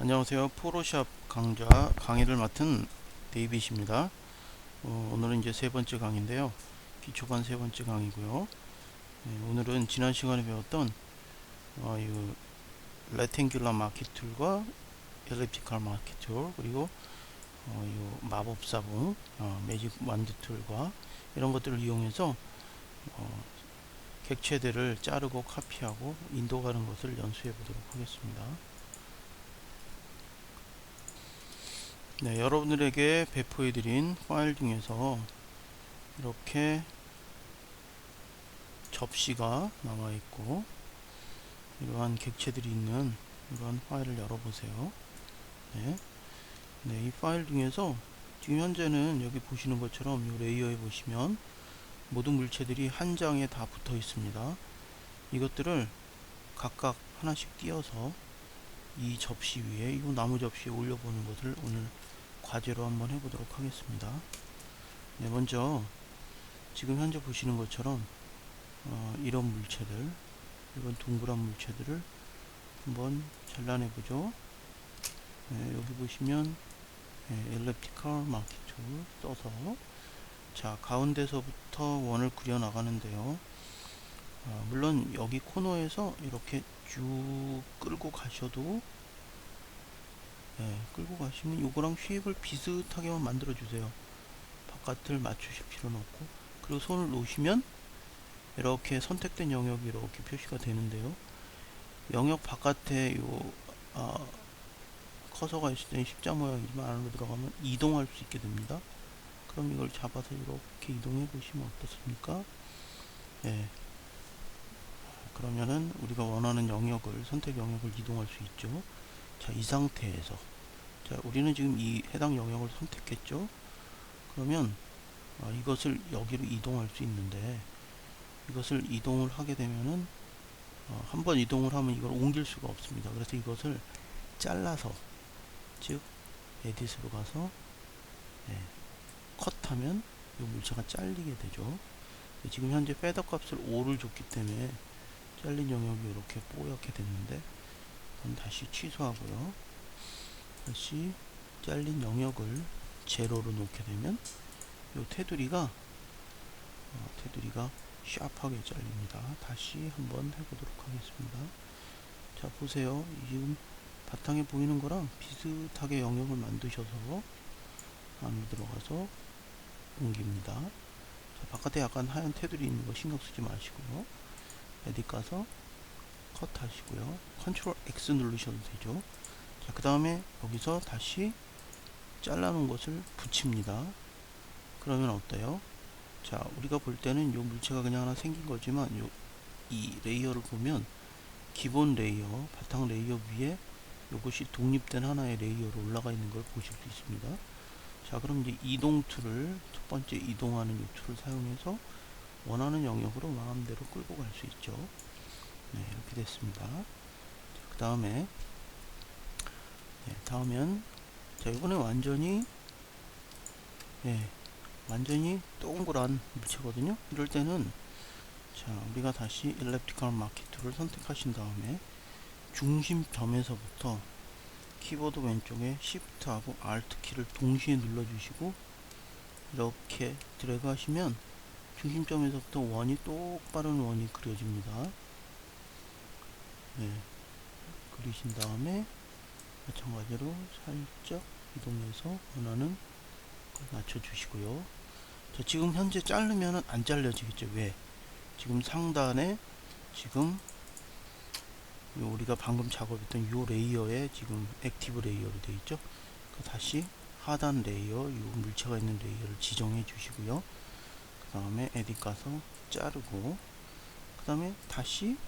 안녕하세요. 포토샵 강의를 맡은 데이빗입니다. 오늘은 이제 세 번째 강의인데요. 기초반 세 번째 강의고요. 오늘은 지난 시간에 배웠던 이 레탱귤러 마켓 툴과 엘립티컬 마켓 툴, 그리고 이 마법사봉 매직 완드 툴과 이런 것들을 이용해서 객체들을 자르고 카피하고 인도 가는 것을 연수해 보도록 하겠습니다. 네, 여러분들에게 배포해드린 파일 중에서 이렇게 접시가 나와있고 이러한 객체들이 있는 이러한 파일을 열어보세요. 네, 이 파일 중에서 지금 현재는 여기 보시는 것처럼 이 레이어에 보시면 모든 물체들이 한 장에 다 붙어 있습니다. 이것들을 각각 하나씩 띄어서 이 접시 위에, 이 나무 접시에 올려보는 것을 오늘 과제로 한번 해보도록 하겠습니다. 네, 먼저 지금 현재 보시는 것처럼 이런 물체들, 이런 동그란 물체들을 한번 잘라내보죠. 네, 여기 보시면 엘립티컬 마켓 툴 써서 자, 가운데서부터 원을 그려 나가는데요. 물론 여기 코너에서 이렇게 쭉 끌고 가셔도 끌고 가시면 요거랑 쉐입을 비슷하게만 만들어 주세요. 바깥을 맞추실 필요는 없고, 그리고 손을 놓으시면 이렇게 선택된 영역이 이렇게 표시가 되는데요. 영역 바깥에 요 커서가 있을 때는 십자 모양이지만 안으로 들어가면 이동할 수 있게 됩니다. 그럼 이걸 잡아서 이렇게 이동해 보시면 어떻습니까? 예. 그러면은 우리가 원하는 영역을, 선택 영역을 이동할 수 있죠. 자, 이 상태에서 자, 우리는 지금 이 해당 영역을 선택했죠. 그러면 이것을 여기로 이동할 수 있는데, 이것을 이동을 하게 되면은 한번 이동을 하면 이걸 옮길 수가 없습니다. 그래서 이것을 잘라서, 즉 에딧으로 가서 컷하면 이 물체가 잘리게 되죠. 지금 현재 패더 값을 5를 줬기 때문에 잘린 영역이 이렇게 뽀얗게 됐는데, 그럼 다시 취소하고요. 다시 잘린 영역을 제로로 놓게 되면 이 테두리가 샤프하게 잘립니다. 다시 한번 해보도록 하겠습니다. 자, 보세요. 지금 바탕에 보이는 거랑 비슷하게 영역을 만드셔서 안으로 들어가서 옮깁니다. 자, 바깥에 약간 하얀 테두리 있는 거 신경 쓰지 마시고요. 에딧 가서 컷 하시고요. 컨트롤 X 누르셔도 되죠. 자, 그 다음에 여기서 다시 잘라놓은 것을 붙입니다. 그러면 어때요? 자, 우리가 볼 때는 이 물체가 그냥 하나 생긴 거지만 이 레이어를 보면 기본 레이어, 바탕 레이어 위에 이것이 독립된 하나의 레이어로 올라가 있는 걸 보실 수 있습니다. 자, 그럼 이제 이동 툴을, 첫 번째 이동하는 이 툴을 사용해서 원하는 영역으로 마음대로 끌고 갈 수 있죠. 네, 이렇게 됐습니다. 그 다음에 다음은 자, 이번에 완전히 동그란 물체거든요. 이럴 때는 자, 우리가 다시 엘립티컬 마켓 툴을 선택하신 다음에 중심점에서부터 키보드 왼쪽에 Shift하고 Alt 키를 동시에 눌러주시고 이렇게 드래그 하시면 중심점에서부터 원이 똑바른 원이 그려집니다. 네, 그리신 다음에 마찬가지로 살짝 이동해서 원하는 걸 맞춰주시고요. 자, 지금 현재 자르면은 안 잘려지겠죠. 왜? 지금 상단에 지금 우리가 방금 작업했던 요 레이어에 지금 액티브 레이어로 되어 있죠. 다시 하단 레이어, 요 물체가 있는 레이어를 지정해 주시고요. 그 다음에 에딧 가서 자르고, 그 다음에 다시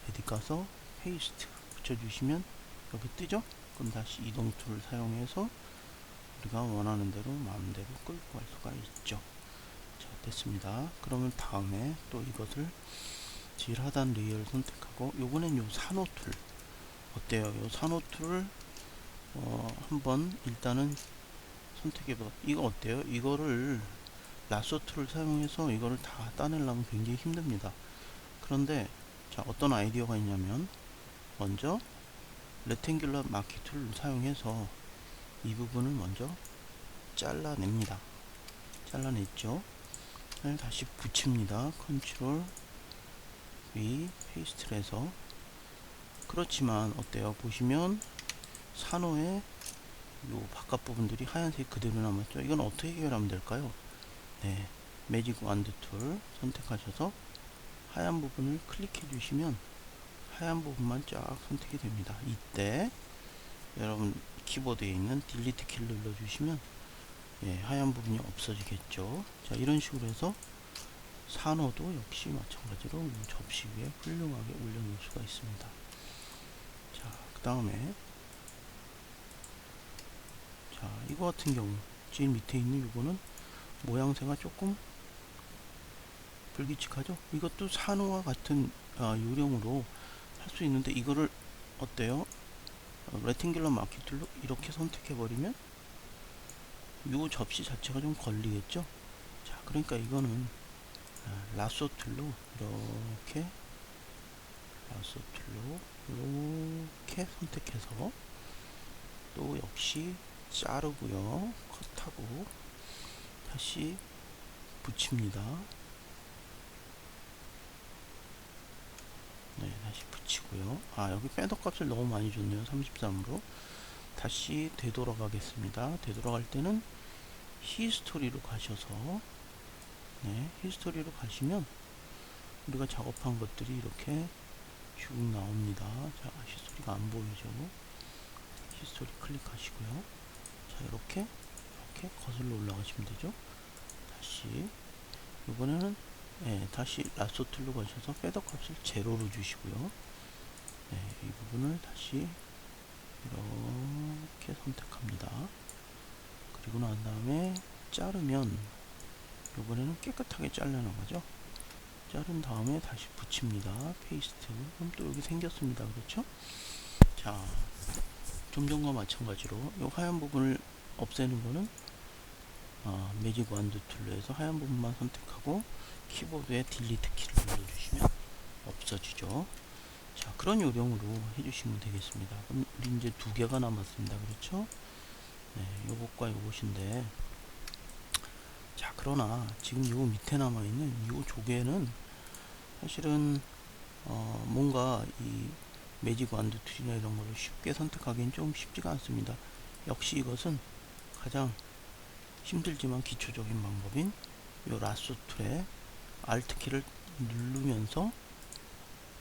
에딧 가서 페이스트 붙여주시면 여기 뜨죠. 그럼 다시 이동 툴을 사용해서 우리가 원하는 대로 마음대로 끌고 갈 수가 있죠. 자, 됐습니다. 그러면 다음에 또 이것을 제일 하단 레이어를 선택하고, 요번엔 요 산호 툴 어때요? 요 산호 툴을 한번 일단은 선택해봐. 이거 어때요? 이거를 라sso 툴을 사용해서 이거를 다 따내려면 굉장히 힘듭니다. 그런데 자, 어떤 아이디어가 있냐면, 먼저 레탱귤러 마키 툴을 사용해서 이 부분을 먼저 잘라냅니다. 잘라냈죠. 다시 붙입니다. 컨트롤 V 페이스트를 해서. 그렇지만 어때요? 보시면 산호의 요 바깥 부분들이 하얀색 그대로 남았죠. 이건 어떻게 해결하면 될까요? 네, 매직 완드 툴 선택하셔서 하얀 부분을 클릭해 주시면 하얀 부분만 쫙 선택이 됩니다. 이때 여러분 키보드에 있는 딜리트 키를 눌러 주시면 예, 하얀 부분이 없어지겠죠. 자, 이런 식으로 해서 산호도 역시 마찬가지로 이 접시 위에 훌륭하게 올려놓을 수가 있습니다. 자, 그 다음에 자, 이거 같은 경우 제일 밑에 있는 이거는 모양새가 조금 불규칙하죠. 이것도 산호와 같은 요령으로 할 수 있는데 이거를 어때요? 레팅귤러 마키 툴로 이렇게 선택해 버리면 요 접시 자체가 좀 걸리겠죠. 자, 그러니까 이거는 라쏘 툴로 이렇게 라쏘 툴로 이렇게 선택해서 또 역시 자르고요, 컷하고 다시 붙입니다. 네, 다시 붙이고요. 여기 패더 값을 너무 많이 줬네요. 33으로 다시 되돌아가겠습니다. 되돌아갈 때는 히스토리로 가셔서 네, 히스토리로 가시면 우리가 작업한 것들이 이렇게 쭉 나옵니다. 자, 히스토리가 안 보이죠? 히스토리 클릭하시고요. 자, 이렇게 거슬러 올라가시면 되죠. 다시 이번에는 다시 라쏘 툴로 가셔서 패더 값을 제로로 주시고요. 네, 이 부분을 다시 이렇게 선택합니다. 그리고 난 다음에 자르면 이번에는 깨끗하게 잘라나가죠. 자른 다음에 다시 붙입니다. 페이스트. 그럼 또 여기 생겼습니다. 그렇죠? 자, 좀 전과 마찬가지로 이 하얀 부분을 없애는 거는 매직 완드 툴로 해서 하얀 부분만 선택하고 키보드에 딜리트 키를 눌러주시면 없어지죠. 자, 그런 요령으로 해주시면 되겠습니다. 그럼 우리 이제 두 개가 남았습니다. 그렇죠? 네, 요것과 요것인데, 자, 그러나 지금 요 밑에 남아있는 요 조개는 사실은 뭔가 이 매직 완드 툴이나 이런 거를 쉽게 선택하기엔 좀 쉽지가 않습니다. 역시 이것은 가장 힘들지만 기초적인 방법인 요 라쏘 툴에 알트 키를 누르면서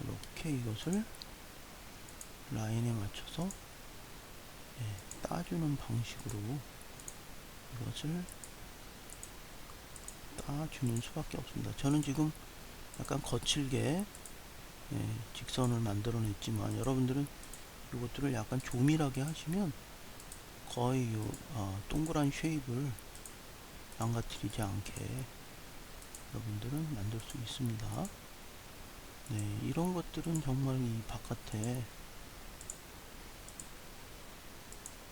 이렇게 이것을 라인에 맞춰서 따주는 방식으로 이것을 따주는 수밖에 없습니다. 저는 지금 약간 거칠게 직선을 만들어 냈지만 여러분들은 이것들을 약간 조밀하게 하시면 거의 동그란 쉐입을 망가뜨리지 않게 여러분들은 만들 수 있습니다. 네, 이런 것들은 정말 이 바깥에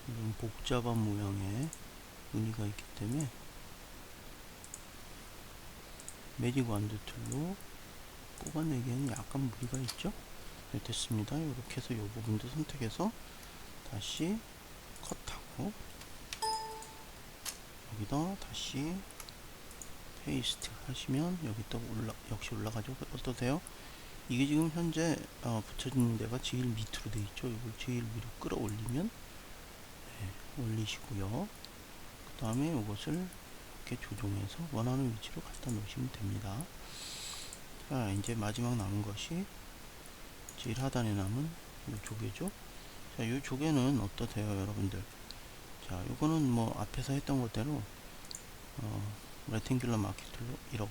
이런 복잡한 모양의 무늬가 있기 때문에 매직 완드 툴로 뽑아내기에는 약간 무리가 있죠. 네, 됐습니다. 이렇게 해서 이 부분도 선택해서 다시 컷하고 여기다 다시 페이스트 하시면 여기 또 역시 올라가죠. 어떠세요? 이게 지금 현재 붙여진 데가 제일 밑으로 돼 있죠. 이걸 제일 위로 끌어올리면 올리시고요. 그 다음에 이것을 이렇게 조정해서 원하는 위치로 갖다 놓으시면 됩니다. 자, 이제 마지막 남은 것이 제일 하단에 남은 이 조개죠. 자, 이 조개는 어떠세요, 여러분들? 자, 요거는 뭐 앞에서 했던 것대로 레팅귤러 마키 툴로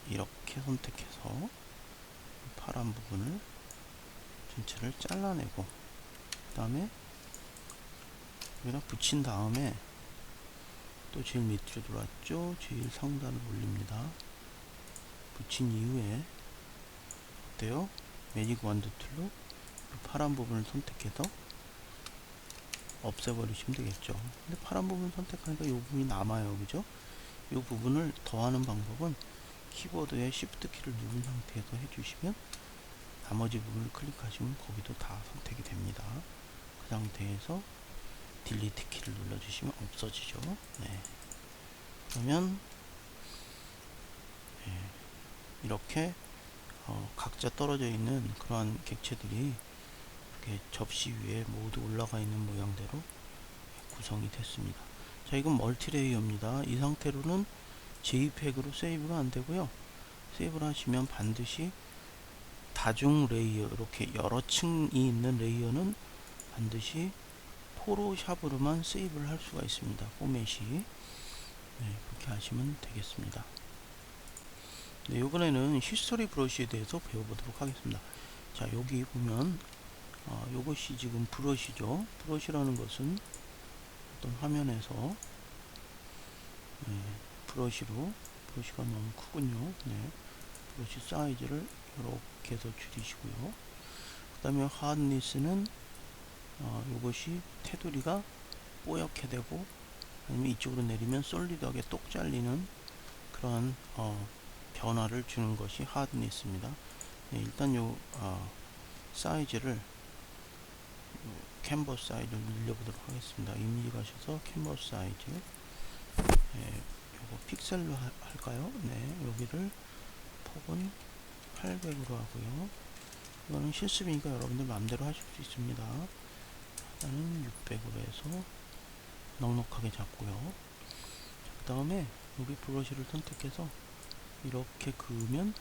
이렇게 선택해서 파란 부분을 전체를 잘라내고 그 다음에 여기다 붙인 다음에 또 제일 밑으로 들어왔죠. 제일 상단을 올립니다. 붙인 이후에 어때요? 매직 완드 툴로 파란 부분을 선택해서 없애버리시면 되겠죠. 근데 파란 부분 선택하니까 이 부분이 남아요. 그죠? 이 부분을 더하는 방법은 키보드에 Shift 키를 누른 상태에서 해주시면 나머지 부분을 클릭하시면 거기도 다 선택이 됩니다. 그 상태에서 딜리트 키를 눌러주시면 없어지죠. 네. 그러면 네. 이렇게 각자 떨어져 있는 그러한 객체들이 이렇게 접시 위에 모두 올라가 있는 모양대로 구성이 됐습니다. 자, 이건 멀티레이어입니다. 이 상태로는 JPEG으로 세이브가 안 되고요. 세이브를 하시면 반드시 다중 레이어, 이렇게 여러 층이 있는 레이어는 반드시 포토샵으로만 세이브를 할 수가 있습니다. 포맷이. 네, 그렇게 하시면 되겠습니다. 네, 이번에는 히스토리 브러쉬에 대해서 배워보도록 하겠습니다. 자, 여기 보면 요것이 지금 브러쉬죠. 브러쉬라는 것은 어떤 화면에서 브러쉬가 너무 크군요. 네, 브러쉬 사이즈를 이렇게 해서 줄이시고요. 그 다음에 하드니스는 요것이 테두리가 뽀얗게 되고, 아니면 이쪽으로 내리면 솔리드하게 똑 잘리는 그러한 변화를 주는 것이 하드니스입니다. 네, 일단 요 사이즈를 캔버스 사이즈를 늘려보도록 하겠습니다. 이미지 가셔서 캔버스 사이즈, 요거 픽셀로 할까요? 네, 여기를 폭은 800으로 하고요. 이거는 실습이니까 여러분들 마음대로 하실 수 있습니다. 일단은 600으로 해서 넉넉하게 잡고요. 그 다음에 여기 브러쉬를 선택해서 이렇게 그으면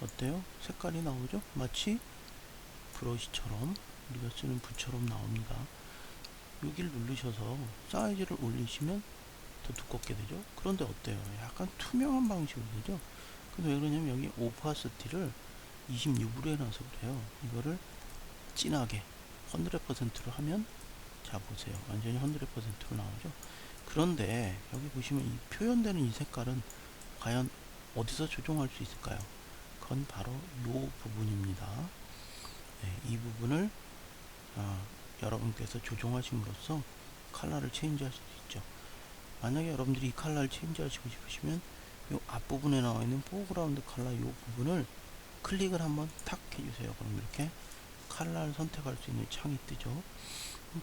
어때요? 색깔이 나오죠? 마치 브러쉬처럼, 우리가 쓰는 붓처럼 나옵니다. 여기를 누르셔서 사이즈를 올리시면 더 두껍게 되죠. 그런데 어때요? 약간 투명한 방식으로 되죠. 근데 왜 그러냐면 여기 오파시티를 26으로 해놔서 그래요. 이거를 진하게 100%로 하면, 자 보세요, 완전히 100%로 나오죠. 그런데 여기 보시면 이 표현되는 이 색깔은 과연 어디서 조정할 수 있을까요? 그건 바로 이 부분입니다. 네, 이 부분을 여러분께서 조정하심으로써 컬러를 체인지할 수 있죠. 만약에 여러분들이 이 컬러를 체인지하시고 싶으시면 이 앞부분에 나와 있는 포그라운드 컬러 이 부분을 클릭을 한번 탁 해주세요. 그럼 이렇게 컬러를 선택할 수 있는 창이 뜨죠.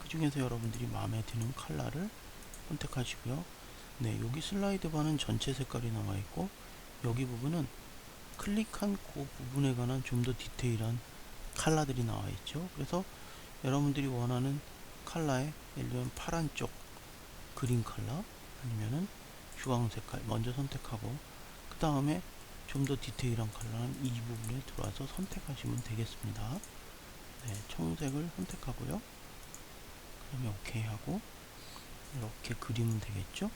그 중에서 여러분들이 마음에 드는 컬러를 선택하시고요. 네, 여기 슬라이드 바는 전체 색깔이 나와 있고, 여기 부분은 클릭한 그 부분에 관한 좀 더 디테일한 컬러들이 나와 있죠. 그래서 여러분들이 원하는 컬러에, 예를 들면 파란 쪽 그린 컬러, 아니면은 주황 색깔 먼저 선택하고, 그 다음에 좀 더 디테일한 컬러는 이 부분에 들어와서 선택하시면 되겠습니다. 네, 청색을 선택하고요. 그다음에 OK 하고 이렇게 그리면 되겠죠.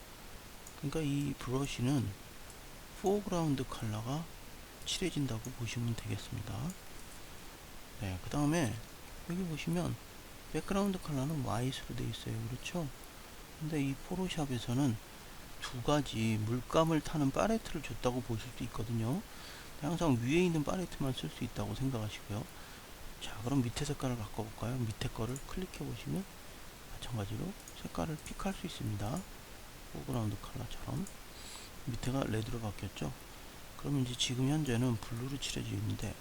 그러니까 이 브러쉬는 포그라운드 컬러가 칠해진다고 보시면 되겠습니다. 네, 그 다음에 여기 보시면 백그라운드 컬러는 화이트로 되어 있어요. 그렇죠? 근데 이 포토샵에서는 두 가지 물감을 타는 팔레트를 줬다고 보실 수 있거든요. 항상 위에 있는 팔레트만 쓸 수 있다고 생각하시고요. 자, 그럼 밑에 색깔을 바꿔볼까요? 밑에 거를 클릭해 보시면 마찬가지로 색깔을 픽할 수 있습니다. 포그라운드 컬러처럼. 밑에가 레드로 바뀌었죠? 그러면 이제 지금 현재는 블루로 칠해져 있는데,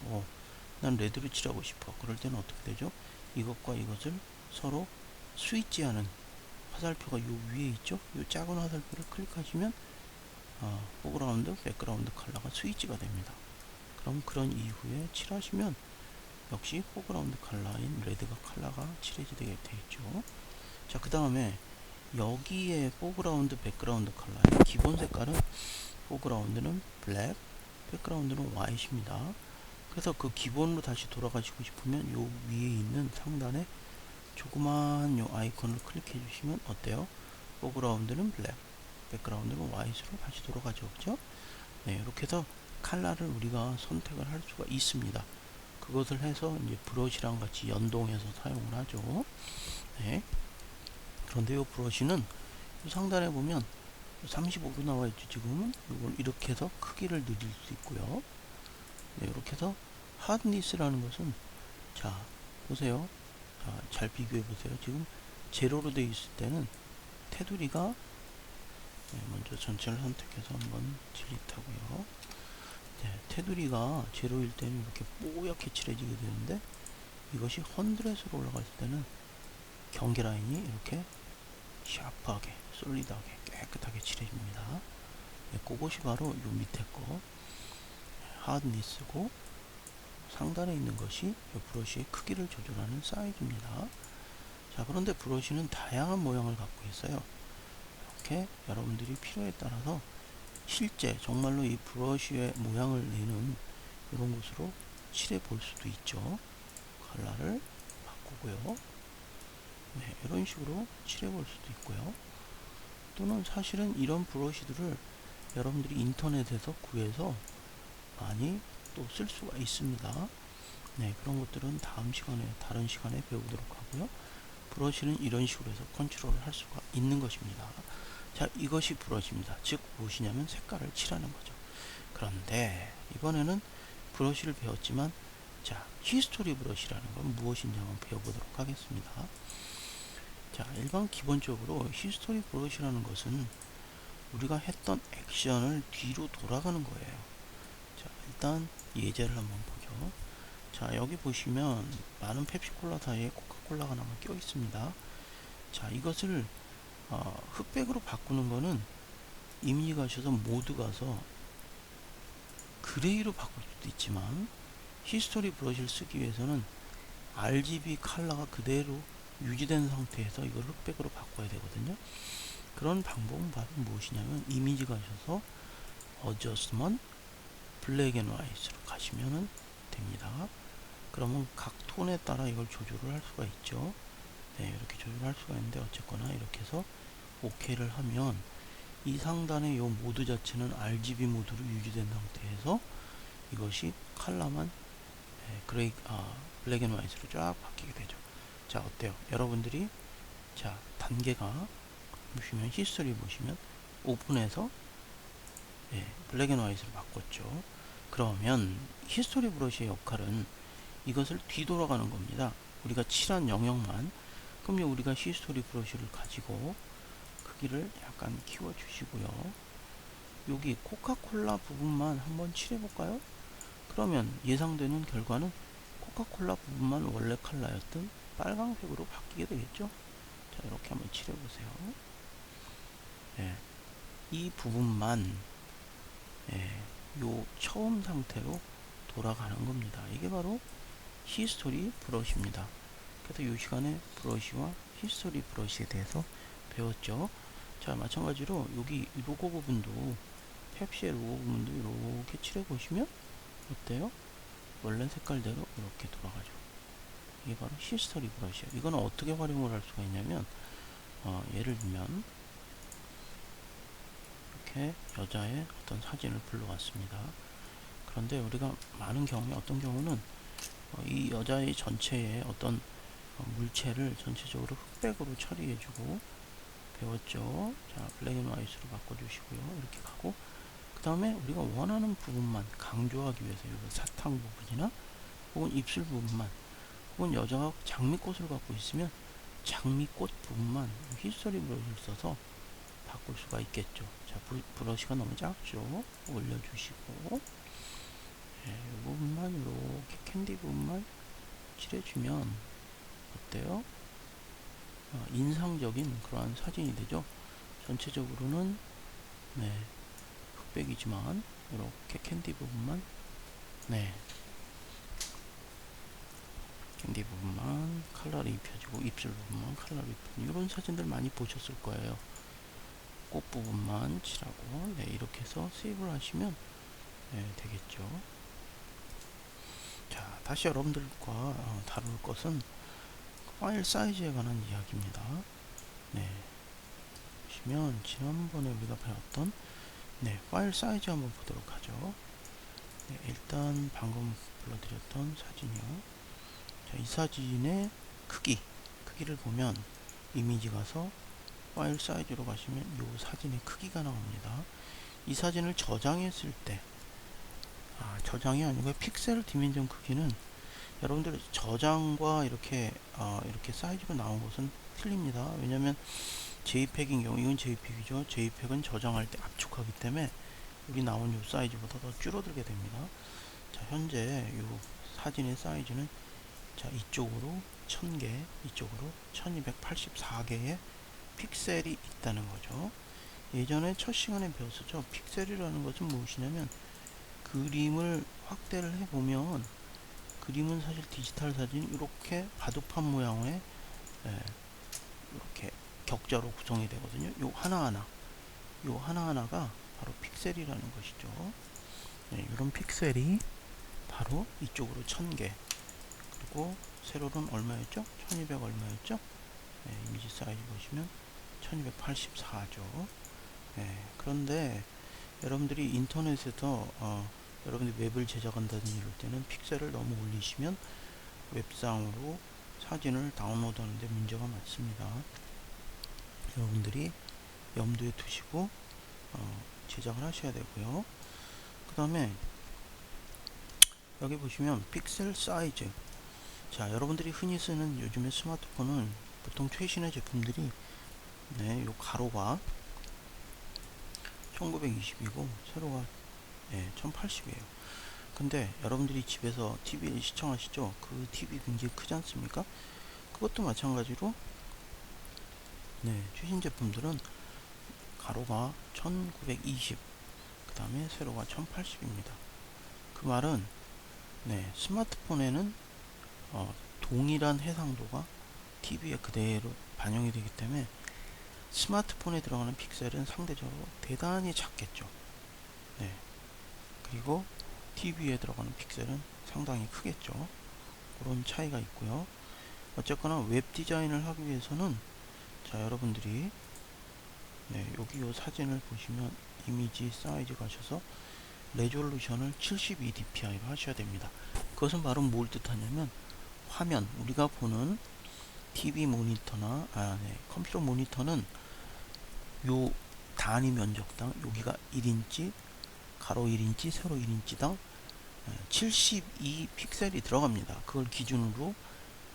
난 레드로 칠하고 싶어. 그럴 때는 어떻게 되죠? 이것과 이것을 서로 스위치하는 화살표가 요 위에 있죠? 요 작은 화살표를 클릭하시면 포그라운드, 백그라운드 컬러가 스위치가 됩니다. 그럼 그런 이후에 칠하시면 역시 포그라운드 컬러인 레드가 컬러가 칠해지게 되겠죠. 자, 그 다음에 여기에 포그라운드, 백그라운드 컬러의 기본 색깔은, 포그라운드는 블랙, 백그라운드는 화이트입니다. 그래서 그 기본으로 다시 돌아가시고 싶으면 요 위에 있는 상단에 조그만 요 아이콘을 클릭해 주시면 어때요? 포그라운드는 블랙, 백그라운드는 화이트로 다시 돌아가죠. 그죠? 네, 이렇게 해서 컬러를 우리가 선택을 할 수가 있습니다. 그것을 해서 이제 브러쉬랑 같이 연동해서 사용을 하죠. 네. 그런데 이 브러쉬는 상단에 보면 35로 나와 있죠. 지금은 이걸 이렇게 해서 크기를 늘릴 수 있고요. 네, 이렇게 해서 하드니스라는 것은, 자 보세요. 자, 잘 비교해 보세요. 지금 제로로 되어 있을 때는 테두리가, 네, 먼저 전체를 선택해서 한번 딜리트하고요. 테두리가 제로일 때는 이렇게 뽀얗게 칠해지게 되는데, 이것이 100으로 올라갈 때는 경계 라인이 이렇게 샤프하게, 솔리드하게, 깨끗하게 칠해집니다. 그것이 바로 요 밑에 거 하드니스고, 상단에 있는 것이 이 브러쉬의 크기를 조절하는 사이즈입니다. 자, 그런데 브러쉬는 다양한 모양을 갖고 있어요. 이렇게 여러분들이 필요에 따라서 실제 정말로 이 브러쉬의 모양을 내는 이런 곳으로 칠해 볼 수도 있죠. 컬러를 바꾸고요. 네, 이런 식으로 칠해 볼 수도 있고요. 또는 사실은 이런 브러쉬들을 여러분들이 인터넷에서 구해서 많이 또 쓸 수가 있습니다. 네, 그런 것들은 다른 시간에 배우도록 하고요. 브러쉬는 이런 식으로 해서 컨트롤을 할 수가 있는 것입니다. 자, 이것이 브러쉬입니다. 즉 무엇이냐면 색깔을 칠하는 거죠. 그런데 이번에는 브러쉬를 배웠지만, 자, 히스토리 브러쉬라는 건 무엇인지 한번 배워보도록 하겠습니다. 자, 일반 기본적으로 히스토리 브러쉬라는 것은 우리가 했던 액션을 뒤로 돌아가는 거예요. 자, 일단 예제를 한번 보죠. 자, 여기 보시면 많은 펩시콜라 사이에 코카콜라가 하나 껴 있습니다. 자, 이것을 흑백으로 바꾸는 거는 이미지 가셔서 모드 가서 그레이로 바꿀 수도 있지만, 히스토리 브러쉬를 쓰기 위해서는 RGB 컬러가 그대로 유지된 상태에서 이걸 흑백으로 바꿔야 되거든요. 그런 방법은 바로 무엇이냐면, 이미지 가셔서 어저스먼트 블랙 앤 화이트로 가시면 됩니다. 그러면 각 톤에 따라 이걸 조절을 할 수가 있죠. 네, 이렇게 조절할 수가 있는데, 어쨌거나 이렇게 해서 OK를 하면 이 상단의 이 모드 자체는 RGB 모드로 유지된 상태에서 이것이 컬러만 블랙 앤 화이트로 쫙 바뀌게 되죠. 자, 어때요? 여러분들이, 자, 단계가 보시면, 히스토리 보시면 오픈해서 블랙 앤 화이트로 바꿨죠. 그러면 히스토리 브러쉬의 역할은 이것을 뒤돌아가는 겁니다. 우리가 칠한 영역만. 그럼 우리가 히스토리 브러쉬를 가지고 크기를 약간 키워 주시고요. 여기 코카콜라 부분만 한번 칠해 볼까요? 그러면 예상되는 결과는 코카콜라 부분만 원래 컬러였던 빨강색으로 바뀌게 되겠죠. 자, 이렇게 한번 칠해 보세요. 예, 이 부분만 요 처음 상태로 돌아가는 겁니다. 이게 바로 히스토리 브러쉬입니다. 그래서 이 시간에 브러쉬와 히스토리 브러쉬에 대해서 배웠죠. 자, 마찬가지로 여기 로고 부분도, 펩시의 로고 부분도 이렇게 칠해 보시면 어때요? 원래 색깔대로 이렇게 돌아가죠. 이게 바로 히스토리 브러쉬예요. 이거는 어떻게 활용을 할 수가 있냐면, 예를 들면 이렇게 여자의 어떤 사진을 불러왔습니다. 그런데 우리가 많은 경우에, 어떤 경우는 이 여자의 전체의 어떤 물체를 전체적으로 흑백으로 처리해주고 배웠죠. 자, 블랙 앤 화이트로 바꿔주시고요. 이렇게 가고, 그 다음에 우리가 원하는 부분만 강조하기 위해서 여기 사탕 부분이나 혹은 입술 부분만, 혹은 여자가 장미꽃을 갖고 있으면 장미꽃 부분만 히스토리 브러쉬를 써서 바꿀 수가 있겠죠. 자, 브러쉬가 너무 작죠. 올려주시고, 이 부분만, 이렇게 캔디 부분만 칠해주면 어때요? 인상적인 그러한 사진이 되죠. 전체적으로는 흑백이지만 이렇게 캔디 부분만, 캔디 부분만 컬러를 입혀주고, 입술 부분만 컬러를 입혀주고, 이런 사진들 많이 보셨을 거예요. 꽃 부분만 칠하고, 이렇게 해서 세이브를 하시면 되겠죠. 자, 다시 여러분들과 다룰 것은 파일 사이즈에 관한 이야기입니다. 보시면 지난번에 우리가 배웠던 파일 사이즈 한번 보도록 하죠. 일단 방금 불러드렸던 사진이요. 자, 이 사진의 크기를 보면, 이미지 가서 파일 사이즈로 가시면 이 사진의 크기가 나옵니다. 이 사진을 저장했을 때, 저장이 아니고 픽셀 디멘전 크기는 여러분들 저장과 이렇게 사이즈가 나온 것은 틀립니다. 왜냐면 JPEG인 경우, 이건 JPEG이죠. JPEG은 저장할 때 압축하기 때문에 여기 나온 요 사이즈보다 더 줄어들게 됩니다. 자, 현재 요 사진의 사이즈는 자, 이쪽으로 1000개, 이쪽으로 1284개의 픽셀이 있다는 거죠. 예전에 첫 시간에 배웠었죠. 픽셀이라는 것은 무엇이냐면 그림을 확대를 해보면 그림은 사실 디지털 사진이 이렇게 바둑판 모양의 이렇게 격자로 구성이 되거든요. 요 하나하나가 바로 픽셀이라는 것이죠. 이런 픽셀이 바로 이쪽으로 1000개, 그리고 세로는 얼마였죠? 1200 얼마였죠? 이미지 사이즈 보시면 1284죠. 그런데 여러분들이 인터넷에서 여러분들이 웹을 제작한다든지 이럴 때는 픽셀을 너무 올리시면 웹상으로 사진을 다운로드하는데 문제가 많습니다. 여러분들이 염두에 두시고 제작을 하셔야 되고요. 그 다음에 여기 보시면 픽셀 사이즈. 자, 여러분들이 흔히 쓰는 요즘의 스마트폰은 보통 최신의 제품들이 요 가로가 1920이고 세로가 1080이에요. 근데 여러분들이 집에서 TV 시청하시죠? 그 TV 굉장히 크지 않습니까? 그것도 마찬가지로 최신 제품들은 가로가 1920, 그 다음에 세로가 1080입니다. 그 말은 스마트폰에는 동일한 해상도가 TV에 그대로 반영이 되기 때문에 스마트폰에 들어가는 픽셀은 상대적으로 대단히 작겠죠. 그리고 TV에 들어가는 픽셀은 상당히 크겠죠. 그런 차이가 있고요. 어쨌거나 웹 디자인을 하기 위해서는 자, 여러분들이 여기 요 사진을 보시면 이미지 사이즈 가셔서 레졸루션을 72dpi로 하셔야 됩니다. 그것은 바로 뭘 뜻하냐면 화면, 우리가 보는 TV 모니터나 컴퓨터 모니터는 요 단위 면적당 여기가 1인치, 가로 1인치, 세로 1인치당 72 픽셀이 들어갑니다. 그걸 기준으로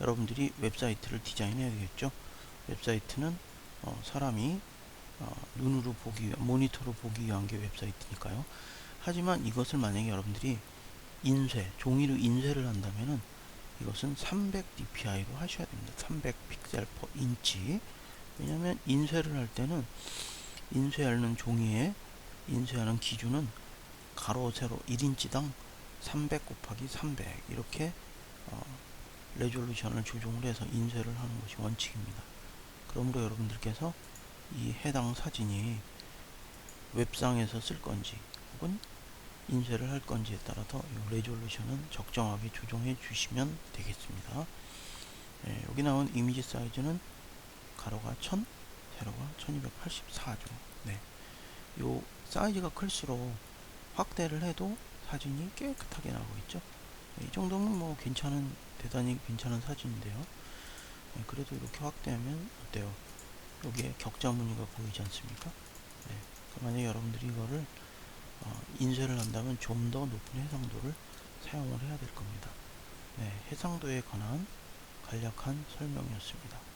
여러분들이 웹사이트를 디자인해야 되겠죠. 웹사이트는 사람이 눈으로 보기 위한, 모니터로 보기 위한 게 웹사이트니까요. 하지만 이것을 만약에 여러분들이 종이로 인쇄를 한다면은 이것은 300dpi로 하셔야 됩니다. 300 픽셀 퍼 인치. 왜냐하면 인쇄를 할 때는 인쇄하는 종이에 인쇄하는 기준은 가로 세로 1인치당 300 곱하기 300 이렇게 레졸루션을 조정을 해서 인쇄를 하는 것이 원칙입니다. 그러므로 여러분들께서 이 해당 사진이 웹상에서 쓸 건지 혹은 인쇄를 할 건지에 따라서 이 레졸루션은 적정하게 조정해 주시면 되겠습니다. 여기 나온 이미지 사이즈는 가로가 1000, 세로가 1284죠. 요 사이즈가 클수록 확대를 해도 사진이 깨끗하게 나오고 있죠. 이 정도면 뭐 대단히 괜찮은 사진인데요. 그래도 이렇게 확대하면 어때요? 여기에 격자 무늬가 보이지 않습니까? 만약에 여러분들이 이거를 인쇄를 한다면 좀 더 높은 해상도를 사용을 해야 될 겁니다. 해상도에 관한 간략한 설명이었습니다.